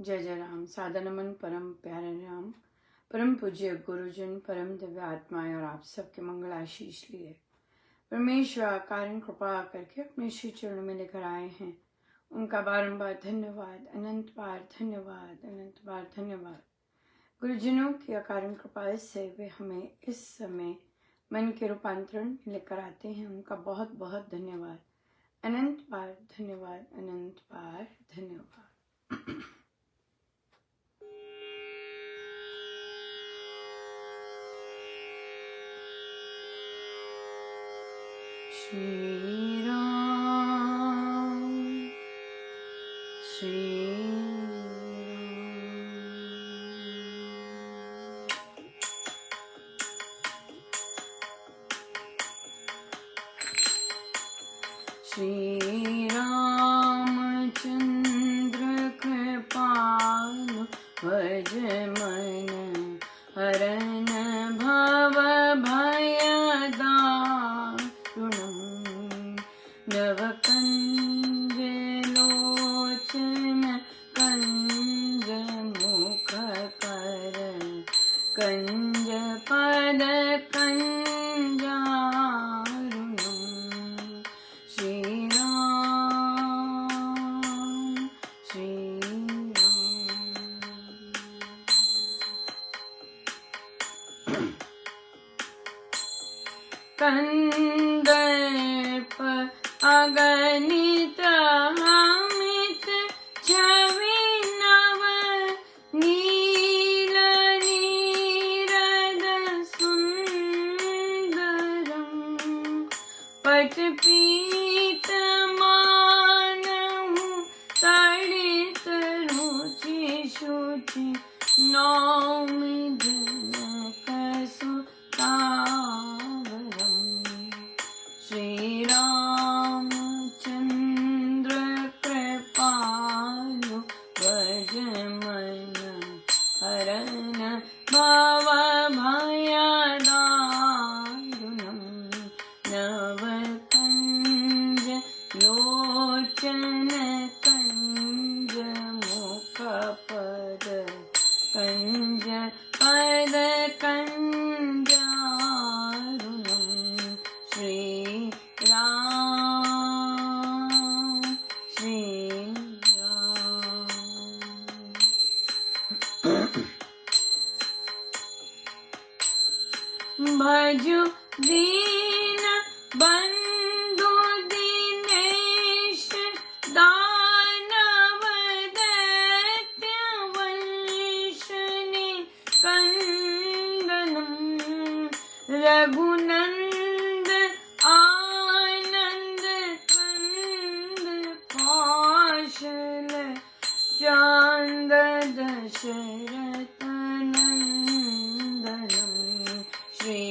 जय जय राम। सादर नमन परम प्यारे राम, परम पूज्य गुरुजन, परम दिव्य आत्माएं और आप सबके मंगल आशीष लिए परमेश्वर कारण कृपा करके अपने श्री चरणों में लेकर आए हैं। उनका बारंबार धन्यवाद, अनंत बार धन्यवाद, अनंत बार धन्यवाद। गुरुजनों की अकारण कृपा से वे हमें इस समय मन के रूपांतरण में लेकर आते हैं। उनका बहुत बहुत धन्यवाद, अनंत बार धन्यवाद, अनंत बार धन्यवाद। श्री राम, श्री श्री रामचंद्र कृपालु भज मन हरन भव भय दारुणं नव कंज लोचन कंज मुख कर कंज पद कंजारुणं श्री राम, श्री राम। कंदर्प अगणित अमित छवि नव नील नीरद सुंदरं पट पीत मानहु तड़ित रुचि शुचि नौमि जनक सुतावरं श्री रामचंद्र कृपालु भज मन हरन भव भय दारुणं नव कंज लोचन कंज मुख पद कंज पद कंजारुणं श्री राम, श्री राम। भजु दीन बंधु दीनेश दानव दैत्य वंशनि कंदनं रघुनंद आनंद कंद कौशल चांद दशरथ नंदनं श्री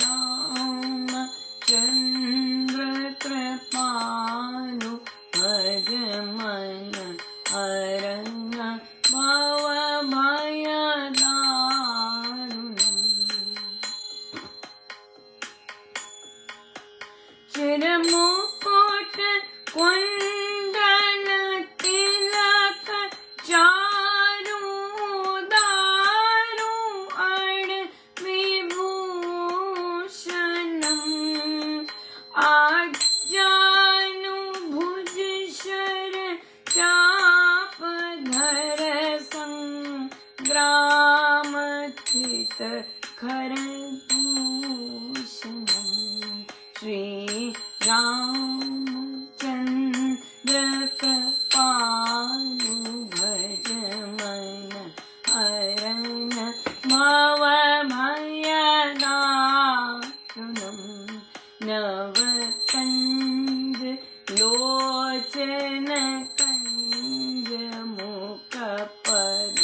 रामचंद्र कृपालु भज मन हरन भव भय दारुणं चिरमुकुट कुंडल तिलक चारु दारु अण विभूषणं आजानु भुज शर चाप धर संग्राम स्थित खर भूषणं श्री रामचंद्र कृपालु भज मन हरन भव भय दारुणं नव कंज लोचन कंज मुख पद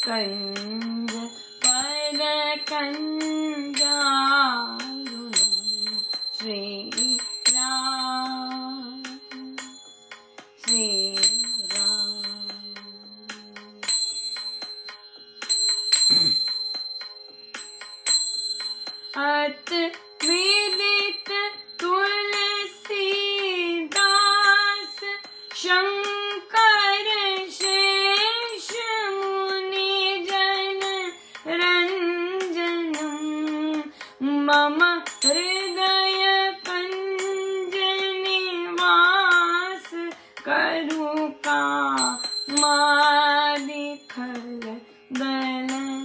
कंज पद कंजारुणं श्री राम, श्री राम। अत विदित तुलसीदास शंकर शेष मम हृदय कंज निवास करु कामादि खल दलदंडनम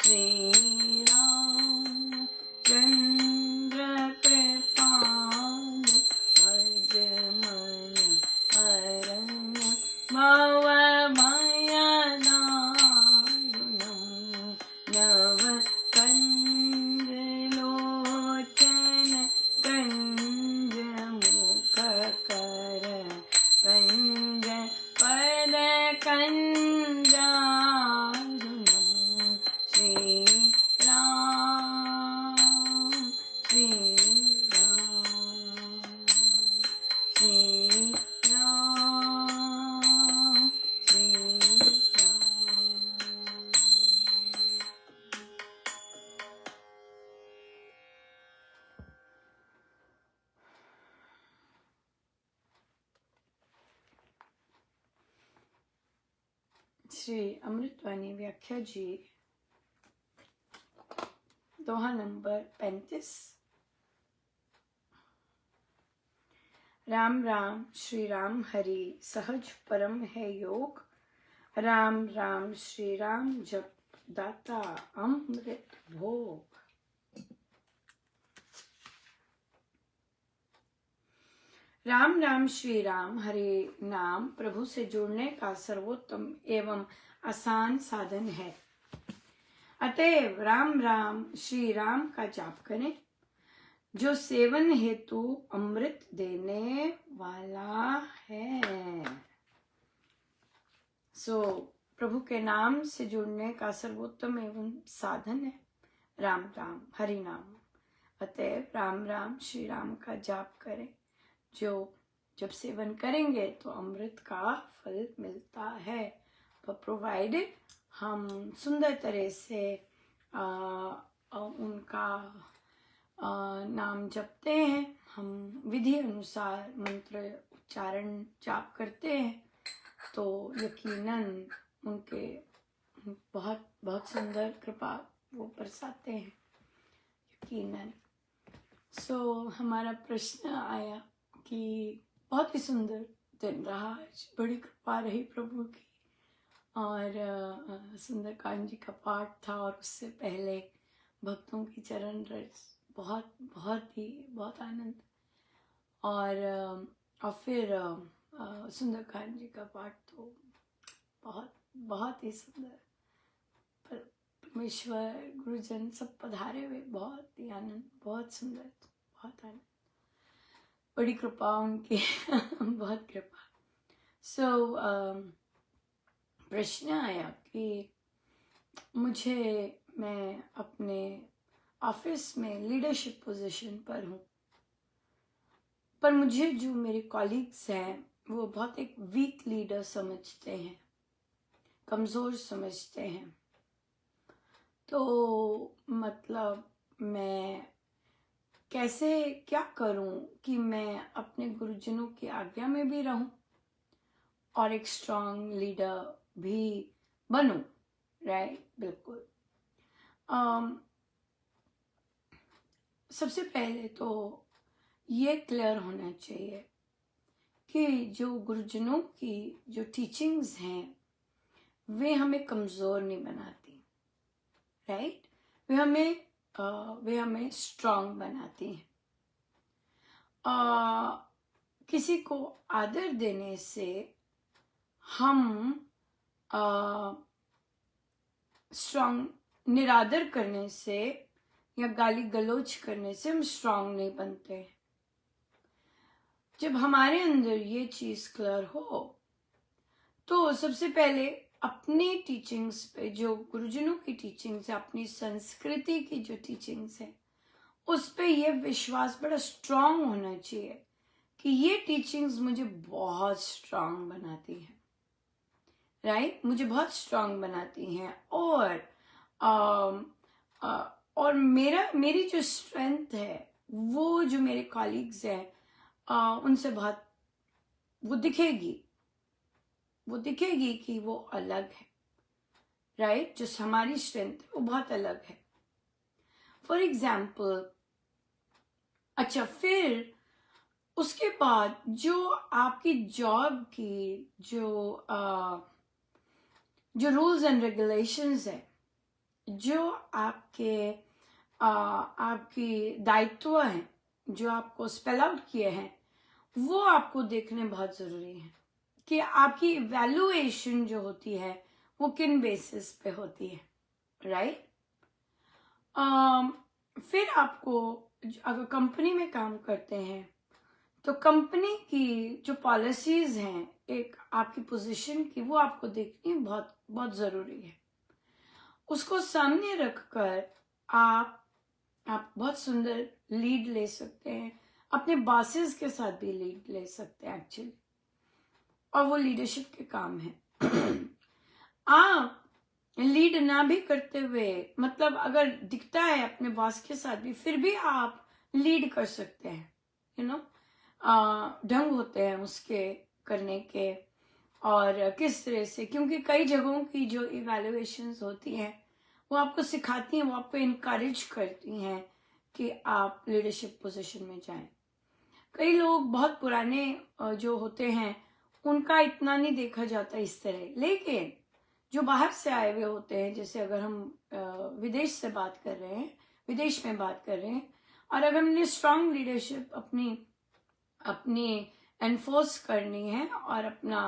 श्री रामचंद्र कृपालु भज मन हरण भव भयदारुणम् नव कंज लोचन कंज मुख कर कंज पद कंजारुणम् श्री राम श्री राम श्री राम श्री राम। श्री अमृतवाणी व्याख्या जी दोहा नंबर 35। राम राम श्री राम हरि सहज परम है योग, राम राम श्री राम जप दाता अमृत भोग। राम राम श्री राम हरे नाम प्रभु से जुड़ने का सर्वोत्तम एवं आसान साधन है। अतएव राम राम श्री राम का जाप करें, जो सेवन हेतु अमृत देने वाला है। प्रभु के नाम से जुड़ने का सर्वोत्तम एवं साधन है राम राम हरि नाम। अतएव राम राम श्री राम का जाप करें, जो जब सेवन करेंगे तो अमृत का फल मिलता है। प्रोवाइडेड हम सुंदर तरह से उनका नाम जपते हैं, हम विधि अनुसार मंत्र उच्चारण जाप करते हैं, तो यकीनन उनके बहुत बहुत सुंदर कृपा वो बरसाते हैं यकीनन। हमारा प्रश्न आया कि बहुत ही सुंदर दिन रहा आज, बड़ी कृपा रही प्रभु की, और सुंदरकांड जी का पाठ था, और उससे पहले भक्तों की चरण रस, बहुत बहुत आनंद, और फिर सुंदरकांड जी का पाठ तो बहुत ही सुंदर। परमेश्वर गुरुजन सब पधारे हुए, बहुत ही आनंद, बहुत सुंदर, बहुत आनंद, बड़ी कृपा उनकी बहुत कृपा। प्रश्न आया कि मैं अपने ऑफिस में लीडरशिप पोजीशन पर हूँ, पर मुझे जो मेरे कॉलीग्स हैं वो बहुत एक वीक लीडर समझते हैं, कमज़ोर समझते हैं। तो मतलब मैं कैसे क्या करूं कि मैं अपने गुरुजनों की आज्ञा में भी रहूं और एक स्ट्रांग लीडर भी बनूं, राइट? बिल्कुल। सबसे पहले तो ये क्लियर होना चाहिए कि जो गुरुजनों की जो टीचिंग्स हैं वे हमें कमज़ोर नहीं बनाती, राइट? वे हमें स्ट्रांग बनाती हैं। किसी को आदर देने से हम स्ट्रांग, निरादर करने से या गाली गलौज करने से हम स्ट्रांग नहीं बनते। जब हमारे अंदर ये चीज क्लियर हो तो सबसे पहले अपनी टीचिंग्स पे, जो गुरुजनों की टीचिंग्स है, अपनी संस्कृति की जो टीचिंग्स है, उस पे ये विश्वास बड़ा स्ट्रांग होना चाहिए कि ये टीचिंग्स मुझे बहुत स्ट्रांग बनाती है, राइट? मुझे बहुत स्ट्रांग बनाती हैं, और मेरी जो स्ट्रेंथ है वो जो मेरे कॉलीग्स हैं उनसे बहुत वो दिखेगी कि वो अलग है, राइट? जो हमारी स्ट्रेंथ है वो बहुत अलग है। For example. अच्छा, फिर उसके बाद जो आपकी जॉब की जो रूल्स एंड रेगुलेशंस है, जो आपकी दायित्व हैं, जो आपको स्पेल आउट किए हैं, वो आपको देखने बहुत जरूरी है कि आपकी इवैल्यूएशन जो होती है वो किन बेसिस पे होती है, राइट। फिर आपको अगर कंपनी में काम करते हैं तो कंपनी की जो पॉलिसीज हैं एक आपकी पोजीशन की, वो आपको देखनी बहुत बहुत जरूरी है। उसको सामने रखकर आप बहुत सुंदर लीड ले सकते हैं, अपने बॉसेस के साथ भी लीड ले सकते हैं एक्चुअली, और वो लीडरशिप के काम है। आप लीड ना भी करते हुए, मतलब अगर दिखता है अपने बॉस के साथ भी, फिर भी आप लीड कर सकते हैं, यू नो। ढंग होते हैं उसके करने के, और किस तरह से, क्योंकि कई जगहों की जो इवैल्यूएशंस होती हैं वो आपको सिखाती हैं, वो आपको इनकरेज करती हैं कि आप लीडरशिप पोजीशन में जाएं। कई लोग बहुत पुराने जो होते हैं उनका इतना नहीं देखा जाता इस तरह, लेकिन जो बाहर से आए हुए होते हैं, जैसे अगर हम विदेश से बात कर रहे हैं, विदेश में बात कर रहे हैं, और अगर हमने स्ट्रांग लीडरशिप अपनी एनफोर्स करनी है और अपना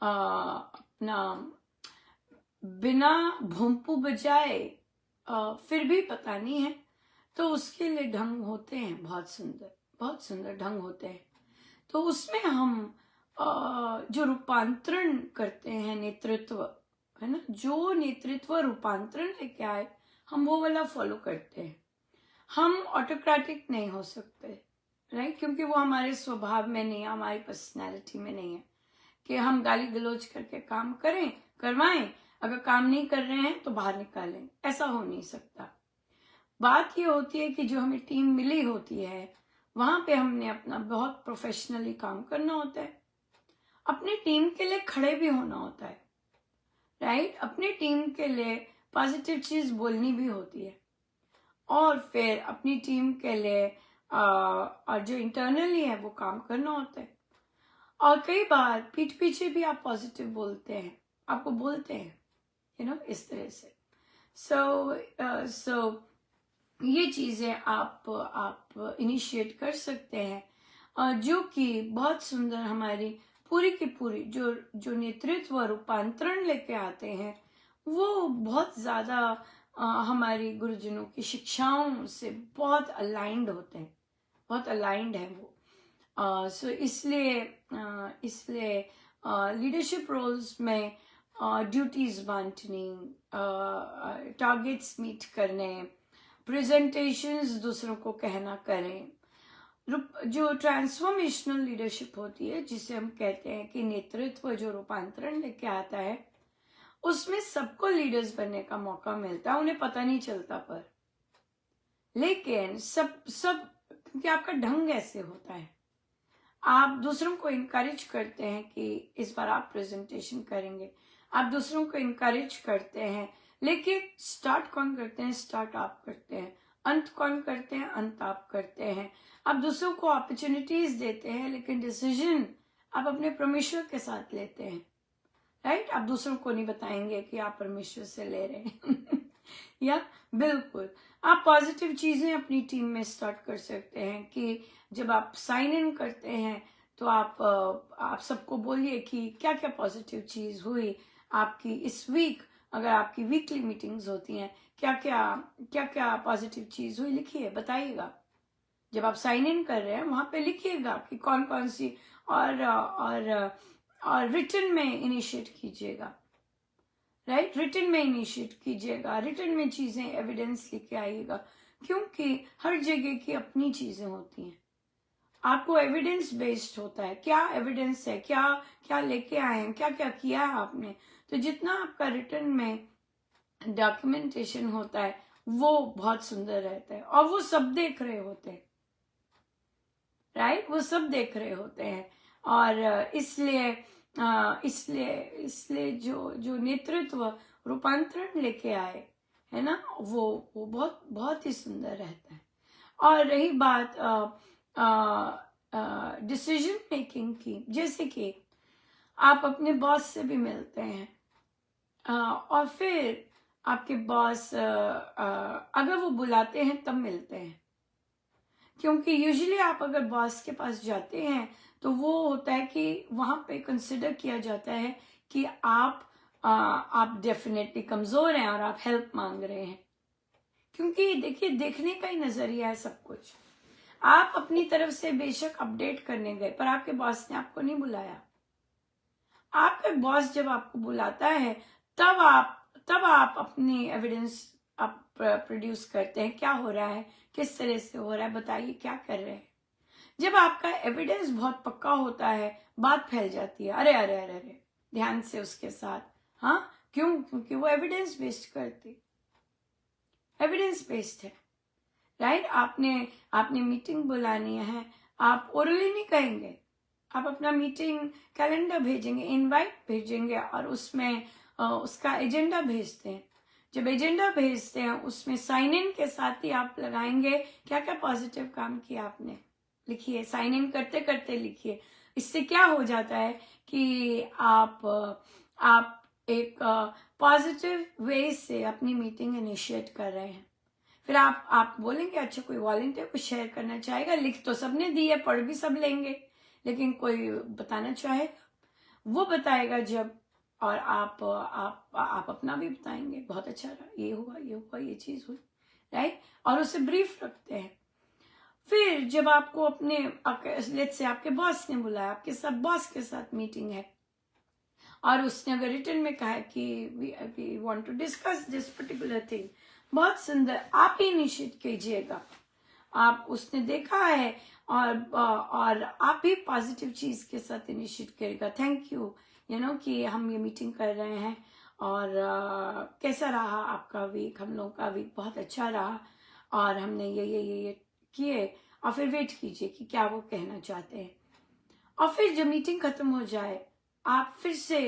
अपना बिना भोंपू बजाए फिर भी पता नहीं है, तो उसके लिए ढंग होते हैं, बहुत सुंदर ढंग होते हैं। तो उसमें हम जो रूपांतरण करते हैं, नेतृत्व है ना, जो नेतृत्व रूपांतरण लेके आए, हम वो वाला फॉलो करते हैं। हम ऑटोक्रेटिक नहीं हो सकते, राइट, क्योंकि वो हमारे स्वभाव में नहीं है, हमारी पर्सनैलिटी में नहीं है कि हम गाली गलौज करके काम करवाएं, अगर काम नहीं कर रहे हैं तो बाहर निकालें। ऐसा हो नहीं सकता। बात ये होती है कि जो हमें टीम मिली होती है वहां पे हमने अपना बहुत प्रोफेशनली काम करना होता है, अपनी टीम के लिए खड़े भी होना होता है, राइट। अपनी टीम के लिए पॉजिटिव चीज बोलनी भी होती है, और फिर अपनी टीम के लिए और जो इंटरनली है वो काम करना होता है। और कई बार पीठ पीछे भी आप पॉजिटिव बोलते हैं, आपको बोलते हैं, इस तरह से। सो ये चीजें आप इनिशिएट कर सकते हैं, जो कि बहुत सुंदर हमारी पूरी की पूरी जो नेतृत्व रूपांतरण लेके आते हैं, वो बहुत ज्यादा हमारी गुरुजनों की शिक्षाओं से बहुत अलाइंड होते हैं, बहुत अलाइंड है वो। सो इसलिए लीडरशिप रोल्स में ड्यूटीज बांटनी, टारगेट्स मीट करने, प्रेजेंटेशंस दूसरों को कहना करें, जो ट्रांसफॉर्मेशनल लीडरशिप होती है, जिसे हम कहते हैं कि नेतृत्व जो रूपांतरण लेके आता है, उसमें सबको लीडर्स बनने का मौका मिलता है, उन्हें पता नहीं चलता, पर लेकिन सब क्योंकि आपका ढंग ऐसे होता है, आप दूसरों को इनकरेज करते हैं कि इस बार आप प्रेजेंटेशन करेंगे, आप दूसरों को इनकरेज करते हैं, लेकिन स्टार्ट कौन करते हैं? स्टार्ट आप करते हैं। अंत कौन करते हैं? अंत आप करते हैं। आप दूसरों को अपॉर्चुनिटीज देते हैं, लेकिन डिसीजन आप अपने परमेश्वर के साथ लेते हैं, राइट। आप दूसरों को नहीं बताएंगे कि आप परमेश्वर से ले रहे हैं या बिल्कुल आप पॉजिटिव चीजें अपनी टीम में स्टार्ट कर सकते हैं कि जब आप साइन इन करते हैं तो आप सबको बोलिए कि क्या क्या पॉजिटिव चीज हुई आपकी इस वीक। अगर आपकी वीकली मीटिंग्स होती हैं, क्या क्या पॉजिटिव चीज हुई, लिखिए, बताइएगा। जब आप साइन इन कर रहे हैं वहां पे लिखिएगा कि कौन कौन सी, और रिटन में इनिशिएट कीजिएगा, राइट। रिटन में इनिशिएट कीजिएगा, रिटन में चीजें एविडेंस लेके आइएगा, क्योंकि हर जगह की अपनी चीजें होती हैं। आपको एविडेंस बेस्ड होता है, क्या एविडेंस है, क्या क्या लेके आए हैं, क्या क्या किया है आपने। तो जितना आपका रिटन में डॉक्यूमेंटेशन होता है वो बहुत सुंदर रहता है, और वो सब देख रहे होते हैं, राइट, वो सब देख रहे होते हैं। और इसलिए जो नेतृत्व रूपांतरण लेके आए, है ना, वो बहुत बहुत ही सुंदर रहता है। और रही बात डिसीजन मेकिंग की, जैसे कि आप अपने बॉस से भी मिलते हैं और फिर आपके बॉस अगर वो बुलाते हैं तब मिलते हैं, क्योंकि यूजुअली आप अगर बॉस के पास जाते हैं तो वो होता है कि वहां पे कंसिडर किया जाता है कि आप डेफिनेटली कमजोर हैं और आप हेल्प मांग रहे हैं, क्योंकि देखिए देखने का ही नजरिया है सब कुछ। आप अपनी तरफ से बेशक अपडेट करने गए पर आपके बॉस ने आपको नहीं बुलाया। आपका बॉस जब आपको बुलाता है तब आप अपनी एविडेंस आप प्रोड्यूस करते हैं, क्या हो रहा है, किस तरह से हो रहा है, बताइए क्या कर रहे हैं। जब आपका एविडेंस बहुत पक्का होता है बात फैल जाती है, अरे अरे अरे अरे ध्यान से उसके साथ। हाँ, क्यों? क्योंकि वो एविडेंस बेस्ड करती, एविडेंस बेस्ड है, राइट। आपने मीटिंग बुलानी है, आप ओरली नहीं कहेंगे, आप अपना मीटिंग कैलेंडर भेजेंगे, इनवाइट भेजेंगे और उसमें उसका एजेंडा भेजते हैं। जब एजेंडा भेजते हैं उसमें साइन इन के साथ ही आप लगाएंगे क्या क्या पॉजिटिव काम किया आपने, लिखिए, साइन इन करते करते लिखिए। इससे क्या हो जाता है कि आप एक पॉजिटिव वे से अपनी मीटिंग इनिशिएट कर रहे हैं। फिर आप बोलेंगे अच्छा कोई वॉलंटियर कुछ शेयर करना चाहेगा, लिख तो सबने दी है, पढ़ भी सब लेंगे, लेकिन कोई बताना चाहे वो बताएगा जब, और आप अपना भी बताएंगे, बहुत अच्छा रहा, ये हुआ ये हुआ ये चीज हुई, राइट, और उसे ब्रीफ रखते हैं। फिर जब आपको अपने लेट्स से आपके बॉस ने बुलाया, आपके साथ बॉस के साथ मीटिंग है और उसने अगर रिटर्न में कहा कि we want to discuss this particular thing, बहुत सुंदर, आप ही इनिशिएट कीजिएगा। आप उसने देखा है और आप भी पॉजिटिव चीज के साथ इनिशिएट करेगा, थैंक यू कि हम ये मीटिंग कर रहे हैं और कैसा रहा आपका वीक, हम लोगों का वीक बहुत अच्छा रहा और हमने ये किए, और फिर वेट कीजिए कि क्या वो कहना चाहते हैं। और फिर जब मीटिंग खत्म हो जाए आप फिर से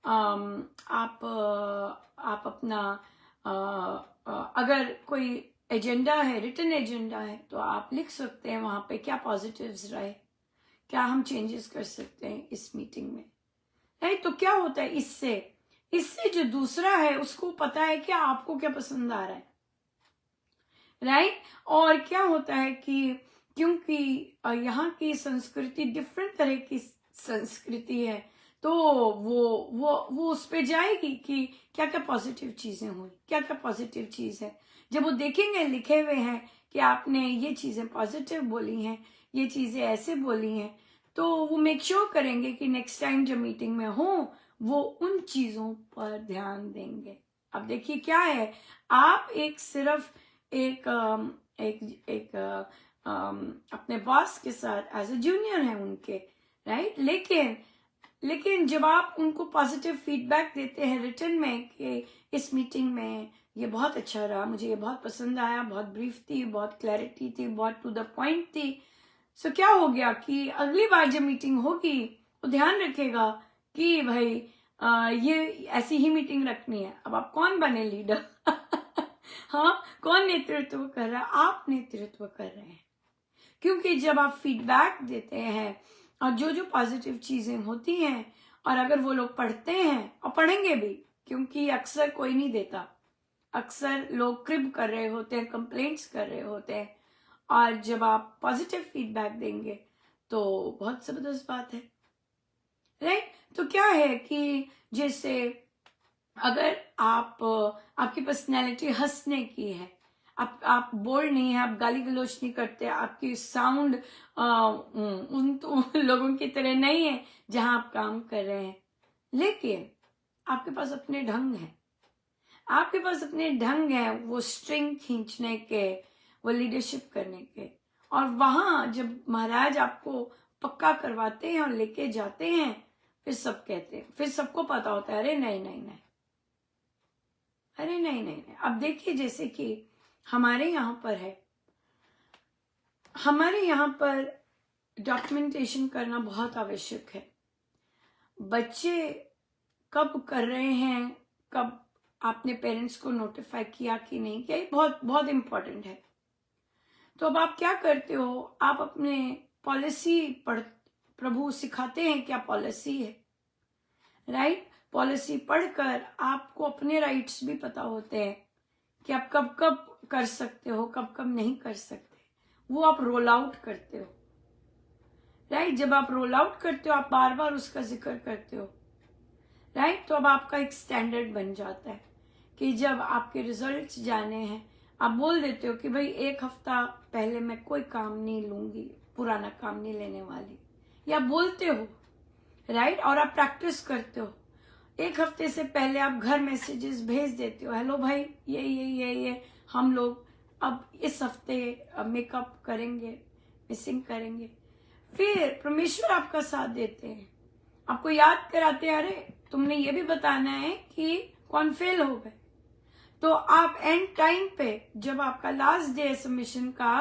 आप अपना अगर कोई एजेंडा है, रिटन एजेंडा है, तो आप लिख सकते हैं वहां पे क्या पॉजिटिव्स रहे, क्या हम चेंजेस कर सकते हैं इस मीटिंग में, राइट। तो क्या होता है इससे जो दूसरा है उसको पता है कि आपको क्या पसंद आ रहा है, राइट। और क्या होता है कि क्योंकि यहाँ की संस्कृति डिफरेंट तरह की संस्कृति है, तो वो उस पे जाएगी कि क्या क्या पॉजिटिव चीजें हुई, क्या क्या पॉजिटिव चीज है। जब वो देखेंगे लिखे हुए हैं कि आपने ये चीजें पॉजिटिव बोली हैं, ये चीजें ऐसे बोली हैं, तो वो मेक श्योर करेंगे कि नेक्स्ट टाइम जब मीटिंग में हो वो उन चीजों पर ध्यान देंगे। अब देखिए क्या है, आप सिर्फ एक अपने बॉस के साथ एज ए जूनियर है उनके, राइट, लेकिन जब आप उनको पॉजिटिव फीडबैक देते हैं रिटर्न में कि इस मीटिंग में ये बहुत अच्छा रहा, मुझे ये बहुत पसंद आया, बहुत ब्रीफ थी, बहुत क्लैरिटी थी, बहुत टू द पॉइंट थी, सो क्या हो गया कि अगली बार जब मीटिंग होगी वो ध्यान रखेगा कि भाई ये ऐसी ही मीटिंग रखनी है। अब आप कौन बने लीडर हाँ, कौन नेतृत्व कर रहा है, आप नेतृत्व कर रहे हैं, क्योंकि जब आप फीडबैक देते हैं और जो जो पॉजिटिव चीजें होती हैं और अगर वो लोग पढ़ते हैं और पढ़ेंगे भी, क्योंकि अक्सर कोई नहीं देता, अक्सर लोग क्रिब कर रहे होते हैं, कंप्लेंट्स कर रहे होते हैं, और जब आप पॉजिटिव फीडबैक देंगे तो बहुत जबरदस्त बात है, राइट। तो क्या है कि जैसे अगर आपकी पर्सनैलिटी हंसने की है, आप बोल्ड नहीं है, आप गाली गलौज नहीं करते, आपकी साउंड उन लोगों की तरह नहीं है जहां आप काम कर रहे हैं, लेकिन आपके पास अपने ढंग है, आपके पास अपने ढंग है वो स्ट्रिंग खींचने के, वो लीडरशिप करने के, और वहां जब महाराज आपको पक्का करवाते हैं और लेके जाते हैं, फिर सब कहते हैं, फिर सबको पता होता है अरे नहीं नहीं नहीं, अरे नहीं नहीं नहीं। अब देखिए जैसे कि हमारे यहाँ पर है, हमारे यहाँ पर डॉक्यूमेंटेशन करना बहुत आवश्यक है। बच्चे कब कर रहे हैं, कब आपने पेरेंट्स को नोटिफाई किया कि नहीं किया, ये बहुत बहुत इंपॉर्टेंट है। तो अब आप क्या करते हो, आप अपने पॉलिसी पढ़, प्रभु सिखाते हैं क्या पॉलिसी है, राइट। पॉलिसी पढ़कर आपको अपने राइट्स भी पता होते हैं कि आप कब कब कर सकते हो, कब कब नहीं कर सकते, वो आप रोल आउट करते हो, राइट। जब आप रोल आउट करते हो आप बार बार उसका जिक्र करते हो, राइट। तो अब आपका एक स्टैंडर्ड बन जाता है कि जब आपके रिजल्ट्स जाने हैं आप बोल देते हो कि भाई 1 हफ्ता पहले मैं कोई काम नहीं लूंगी, पुराना काम नहीं लेने वाली, या बोलते हो, राइट। और आप प्रैक्टिस करते हो, 1 हफ्ते से पहले आप घर मैसेजेस भेज देते हो, हेलो भाई ये हम लोग अब इस हफ्ते मेकअप करेंगे, मिसिंग करेंगे। फिर परमेश्वर आपका साथ देते हैं, आपको याद कराते हैं, अरे तुमने ये भी बताना है कि कौन फेल हो गए। तो आप एंड टाइम पे जब आपका लास्ट डे सबमिशन का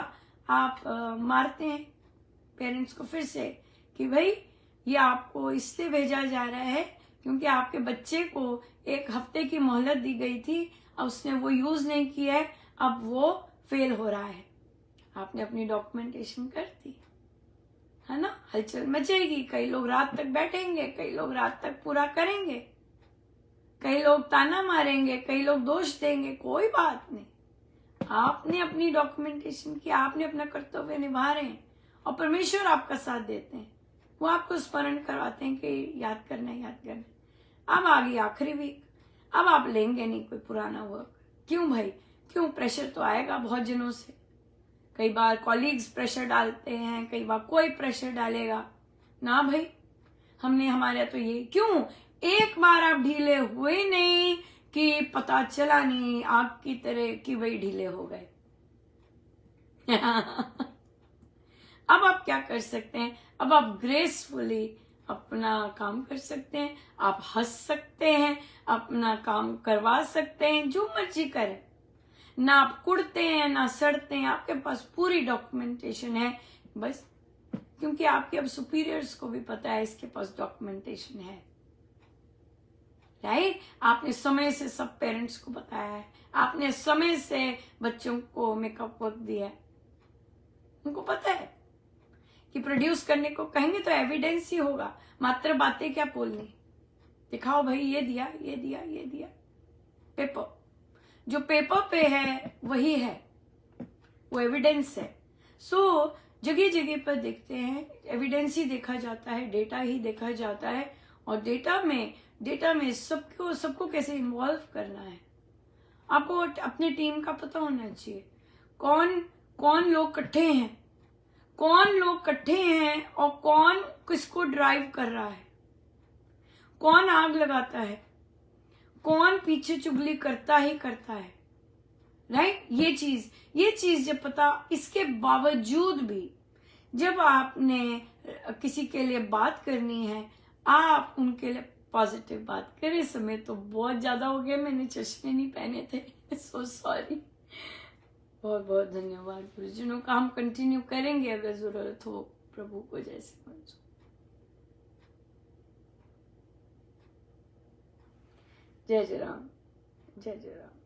आप मारते हैं पेरेंट्स को फिर से कि भाई ये आपको इसलिए भेजा जा रहा है क्योंकि आपके बच्चे को 1 हफ्ते की मोहलत दी गई थी, अब उसने वो यूज नहीं किया है, अब वो फेल हो रहा है। आपने अपनी डॉक्यूमेंटेशन कर दी, है ना। हलचल मचेगी, कई लोग रात तक बैठेंगे, कई लोग रात तक पूरा करेंगे, कई लोग ताना मारेंगे, कई लोग दोष देंगे, कोई बात नहीं। आपने अपनी डॉक्यूमेंटेशन की, आपने अपना कर्तव्य निभा रहे हैं और परमेश्वर आपका साथ देते हैं, वो आपको स्मरण करवाते हैं कि याद करना है, याद करना है। अब आ गई आखिरी वीक, अब आप लेंगे नहीं कोई पुराना वर्क। क्यों भाई, क्यों, प्रेशर तो आएगा बहुत दिनों से। कई बार कॉलीग्स प्रेशर डालते हैं, कई बार कोई प्रेशर डालेगा ना भाई, हमने हमारे तो ये, क्यों एक बार आप ढीले हुए नहीं कि पता चला नहीं आग की तरह कि वही ढीले हो गए। अब आप क्या कर सकते हैं, अब आप ग्रेसफुली अपना काम कर सकते हैं, आप हंस सकते हैं, अपना काम करवा सकते हैं, जो मर्जी करें। ना आप कुड़ते हैं ना सड़ते हैं, आपके पास पूरी डॉक्यूमेंटेशन है, बस क्योंकि आपके अब सुपीरियर्स को भी पता है इसके पास डॉक्यूमेंटेशन है, राइट। आपने समय से सब पेरेंट्स को बताया है, आपने समय से बच्चों को मेकअप वर्क दिया है, उनको पता है कि प्रोड्यूस करने को कहेंगे तो एविडेंस ही होगा, मात्र बातें क्या बोलनी, दिखाओ भाई ये दिया ये दिया ये दिया, पेपर जो पेपर पे है वही है, वो एविडेंस है। सो जगह जगह पर देखते हैं, एविडेंस ही देखा जाता है, डेटा ही देखा जाता है, और डेटा में सबको कैसे इन्वॉल्व करना है, आपको अपने टीम का पता होना चाहिए, कौन लोग इकट्ठे हैं, और कौन किसको ड्राइव कर रहा है, कौन आग लगाता है, कौन पीछे चुगली करता ही करता है, राइट। ये चीज जब पता, इसके बावजूद भी जब आपने किसी के लिए बात करनी है, आप उनके लिए पॉजिटिव बात करें। समय तो बहुत ज्यादा हो गया, मैंने चश्मे नहीं पहने थे, सो सॉरी। बहुत बहुत धन्यवाद गुरुजनों का, हम कंटिन्यू करेंगे अगर जरूरत हो, प्रभु को जैसे मंजूर। जय जय राम, जय जय राम।